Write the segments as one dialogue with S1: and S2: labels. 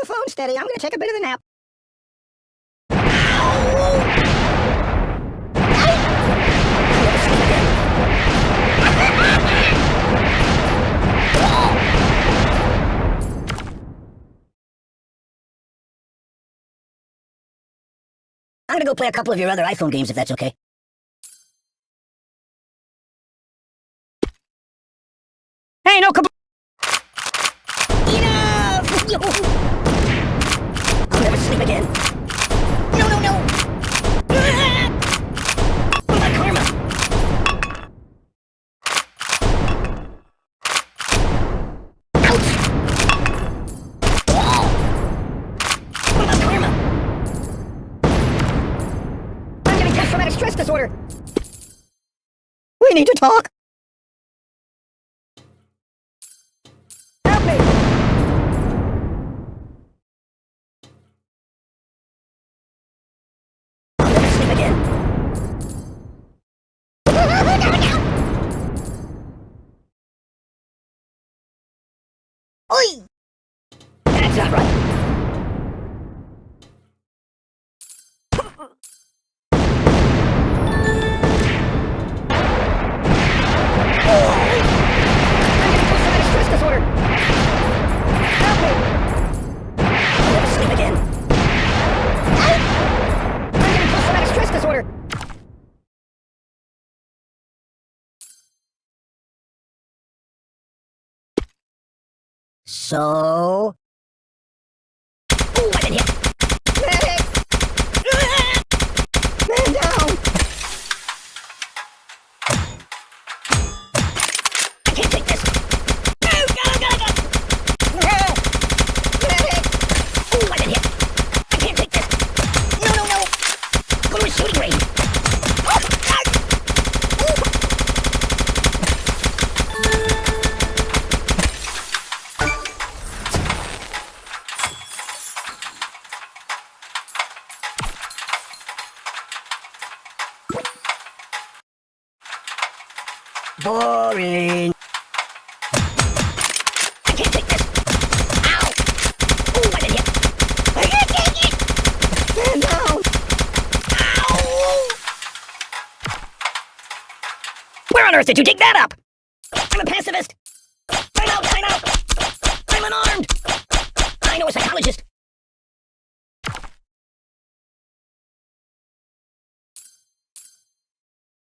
S1: the phone steady. I'm gonna take a bit of a nap. I'm gonna go play a couple of your other iPhone games if that's okay. Hey, no, come on! Enough! I'll never sleep again. No, no, no! My karma! Ouch! My karma! I'm getting post-traumatic stress disorder! We need to talk! Help me! I'll never sleep again. Oi! That's not right. So... Ooh, I didn't hit! Medic! Man down! I can't take this! No! Go! Medic! Ooh, I didn't hit! I can't take this! No! Go to a shooting range! Boring. I can't take this. Ow! Ooh, I didn't hit. I can't take it. Stand down. Ow! Where on earth did you dig that up? I'm a pacifist. Time out. I'm unarmed. I know a psychologist.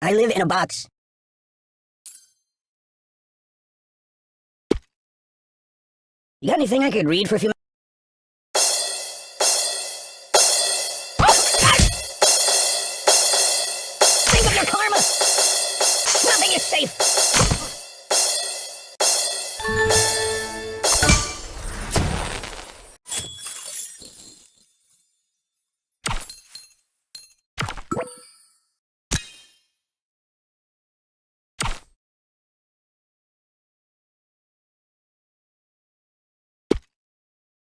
S1: I live in a box. You got anything I could read for a few minutes? Think of your karma! Nothing is safe!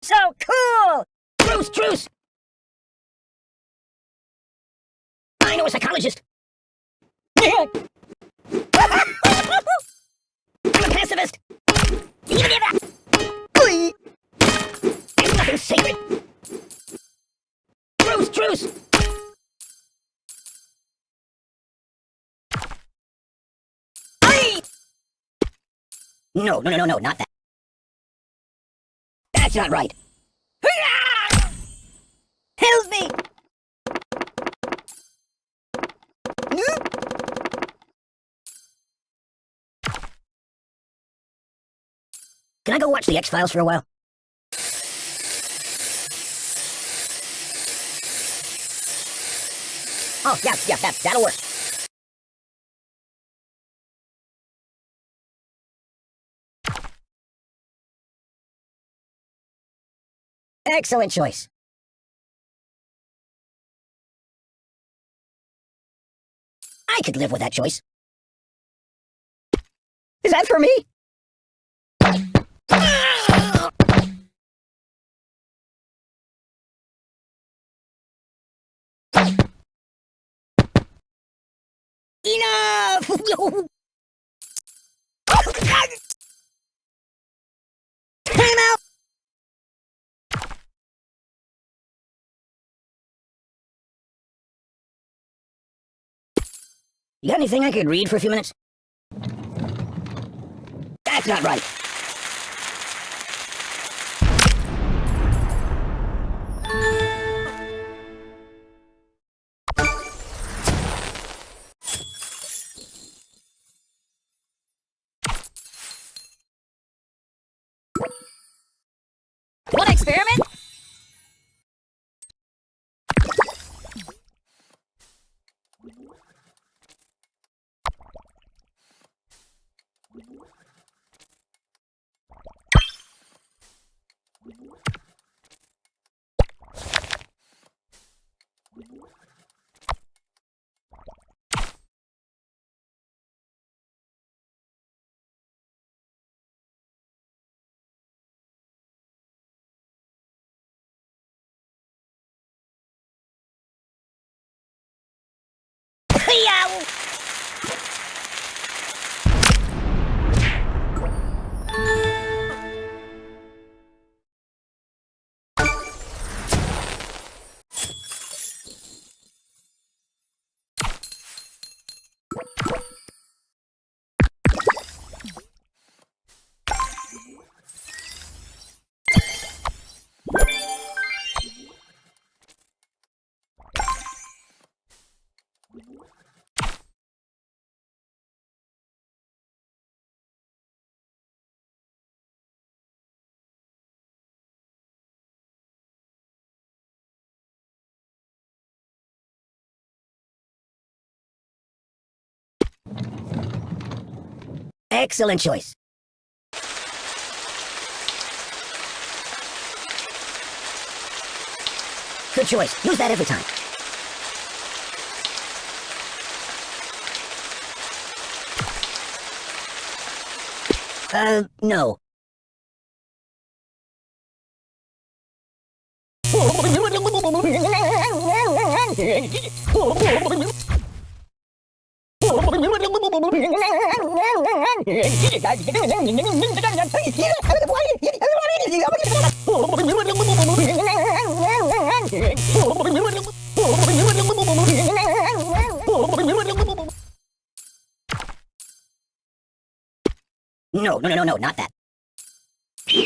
S1: So cool! Truce! I know a psychologist. I'm a pacifist. Even if there's nothing sacred. Truce! No, not that. That's not right. Help me! Can I go watch the X-Files for a while? Oh, yeah, that'll work. Excellent choice. I could live with that choice. Is that for me? Enough! Time out! You got anything I could read for a few minutes? That's not right.
S2: What experiment?
S1: Yow! Excellent choice. Good choice. Use that every time. No. No, not that.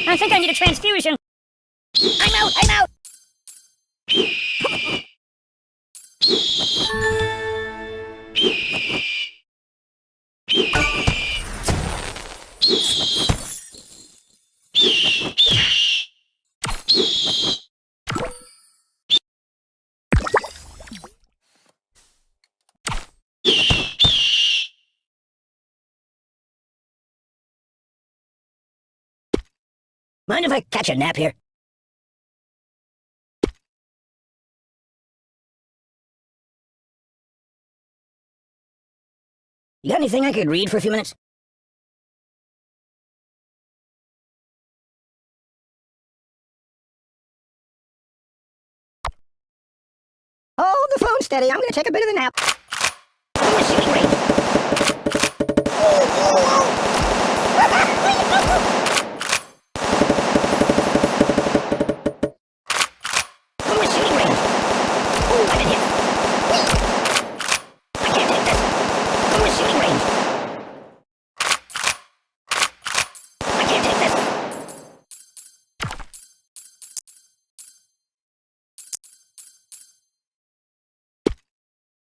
S2: I think I need a transfusion.
S1: I'm out! Mind if I catch a nap here? You got anything I could read for a few minutes? Hold the phone steady. I'm gonna take a bit of a nap. Shooting range. Shooting range. Oh, I'm in here. I can't take this. Shooting range. I can't take this.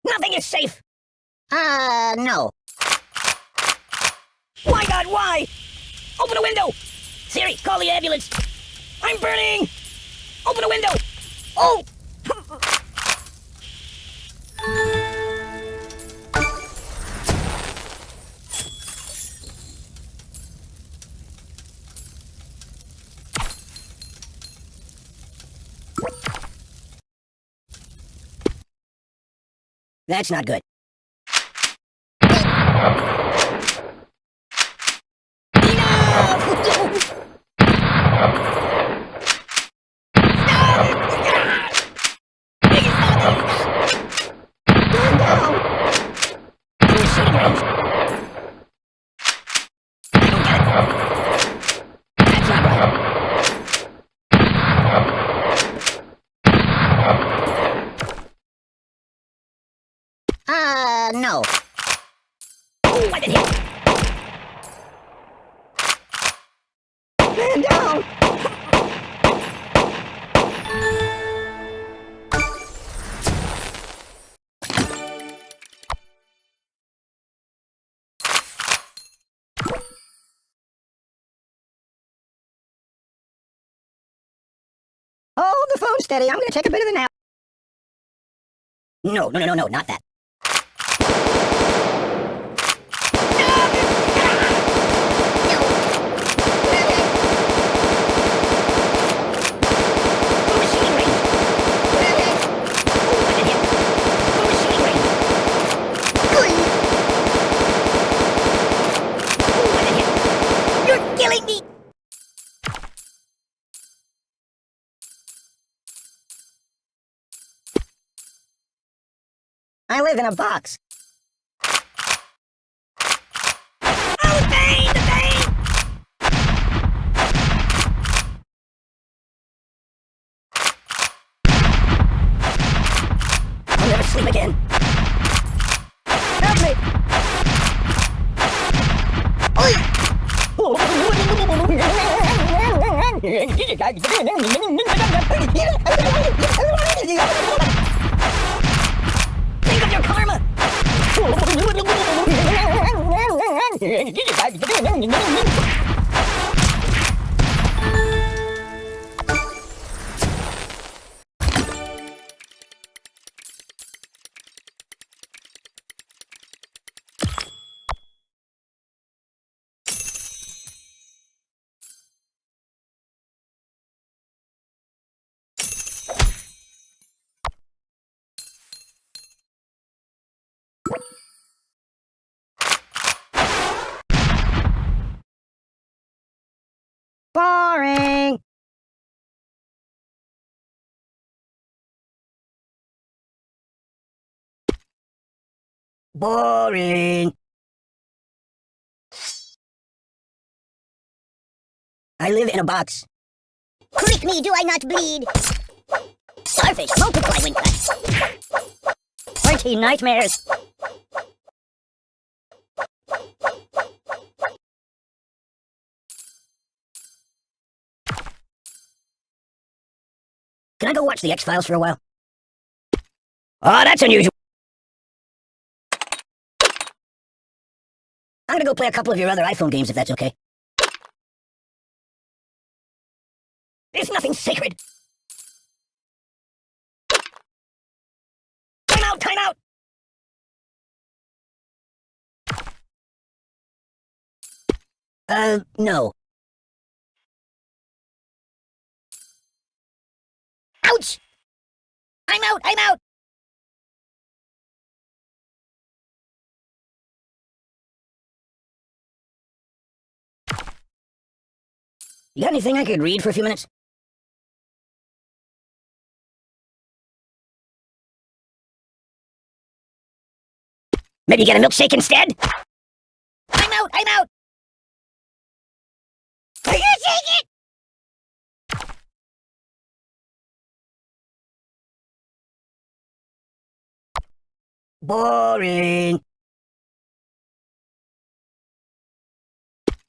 S1: Nothing is safe. No. My God, why? Open a window! Siri, call the ambulance. I'm burning! Open a window! Oh! That's not good. No. Man down! Hold the phone steady. I'm gonna take a bit of a nap. No, not that. You're killing me! I live in a box. Oh, the pain! The pain! I'll never sleep again. Help me! Think of your karma! Boring! Boring! I live in a box.
S2: Prick me, do I not bleed?
S1: Starfish multiply when cut.
S2: Party nightmares.
S1: Can I go watch the X-Files for a while? Oh, that's unusual. I'm gonna go play a couple of your other iPhone games if that's okay. There's nothing sacred. Time out, time out! No. Ouch! I'm out, I'm out! You got anything I could read for a few minutes? Maybe get a milkshake instead? I'm out, I'm out! Are you take it? Boring.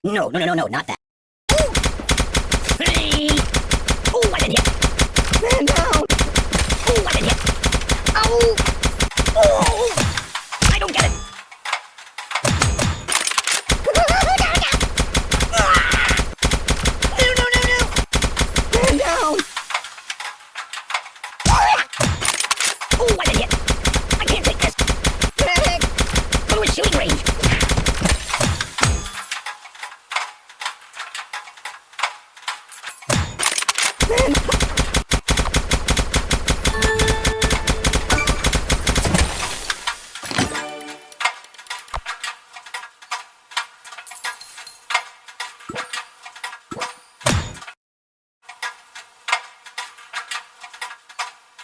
S1: No, not that. Hey! Oh, I did hit! Man down! Oh, I did hit! Ow! Oh! I don't get it! No! Man down! Oh, I did hit! I can't take this! Medic! Go to a shooting range!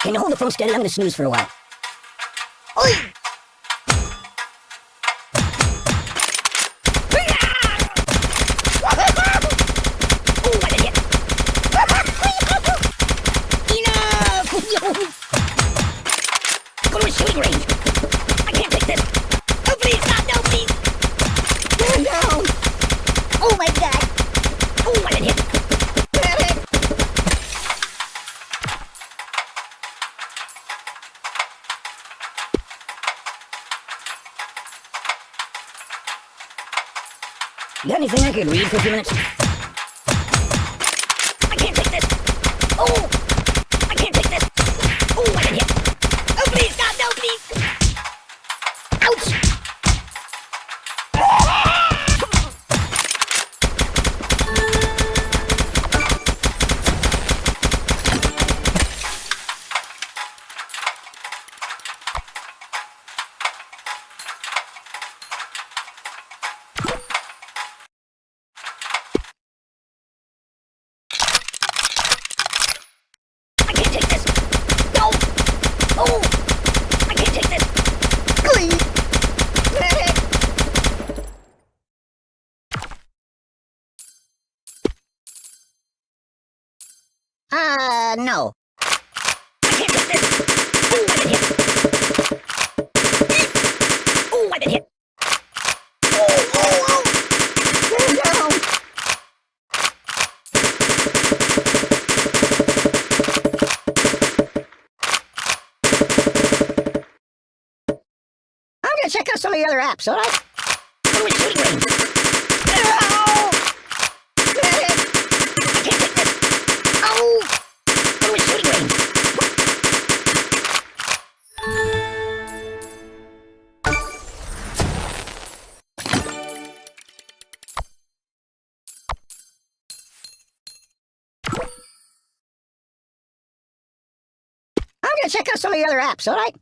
S1: Can you hold the phone steady? I'm gonna snooze for a while. Oi! Oh, what a hit! Enough! Go to a shooting range! I can't take this! Oh, please, stop! No, please! Man down!
S2: Oh my god!
S1: Oh, what a hit! anything I could read for a few minutes? I can't take this! Oh! I can't take this! Oh, I can hit! Oh, please, God, no, please! Ouch! I can't take this! No! Oh! I can't take this!
S2: No.
S1: I can't take this! Oh, I've been hit! Oh, I've been hit!
S2: I'm gonna check out some of the other apps, alright?
S1: Oh, it's shooting range! I can't take this! Oh! Oh, it's shooting range!
S2: I'm gonna check out some of the other apps, alright?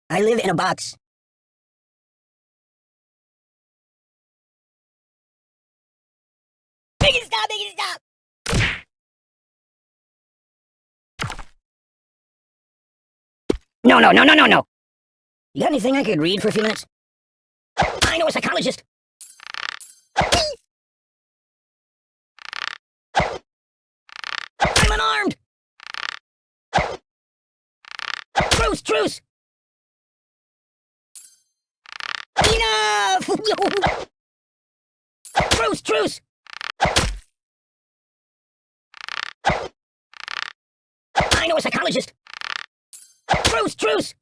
S1: I live in a box. Make it stop! Make it stop! No, no, no, no, no, no! You got anything I could read for a few minutes? I know a psychologist! I'm unarmed! Truce, truce! Enough! Truce, truce! I know a psychologist! Truce, truce!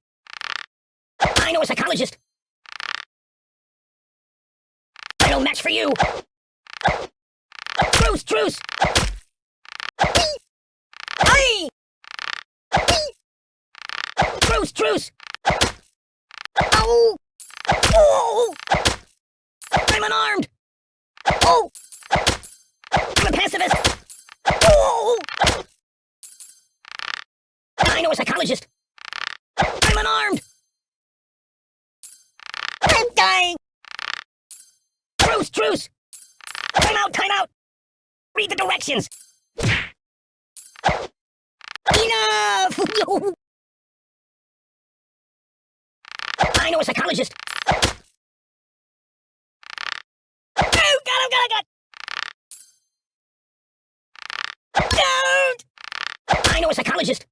S1: I know a psychologist! I don't match for you! Truce, truce! Aye! Truce, truce! Ow! Oh! I'm unarmed! Oh! I'm a pacifist! Oh! I know a psychologist! I'm unarmed! I'm dying! Truce, truce! Time out, time out! Read the directions! Enough! I know a psychologist! Oh, got him, got! Don't! I know a psychologist!